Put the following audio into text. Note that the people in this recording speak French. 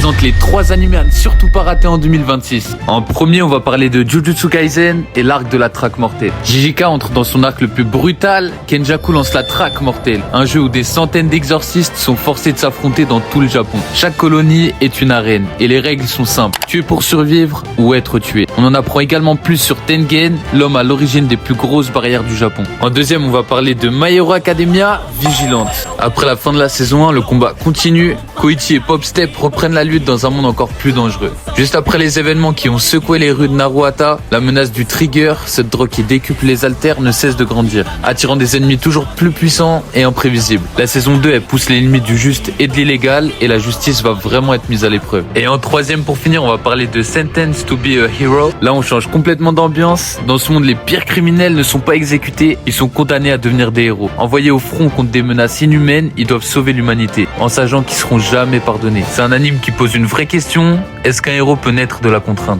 présente les 3 animés à ne surtout pas rater en 2026. En premier, on va parler de Jujutsu Kaisen et l'arc de la traque mortelle. JJK entre dans son arc le plus brutal, Kenjaku lance la traque mortelle, un jeu où des centaines d'exorcistes sont forcés de s'affronter dans tout le Japon. Chaque colonie est une arène et les règles sont simples, tuer pour survivre ou être tué. On en apprend également plus sur Tengen, l'homme à l'origine des plus grosses barrières du Japon. En deuxième, on va parler de My Hero Academia, Vigilante. Après la fin de la saison 1, le combat continue, Koichi et Popstep reprennent la lutte dans un monde encore plus dangereux. Juste après les événements qui ont secoué les rues de Naruhata, la menace du Trigger, cette drogue qui décuple les haltères, ne cesse de grandir, attirant des ennemis toujours plus puissants et imprévisibles. La saison 2, elle pousse les limites du juste et de l'illégal, et la justice va vraiment être mise à l'épreuve. Et en troisième, pour finir, on va parler de Sentence to be a Hero. Là, on change complètement d'ambiance. Dans ce monde, les pires criminels ne sont pas exécutés, ils sont condamnés à devenir des héros. Envoyés au front contre des menaces inhumaines, ils doivent sauver l'humanité, en sachant qu'ils seront jamais pardonnés. C'est un anime qui pose une vraie question, est-ce qu'un héros peut naître de la contrainte ?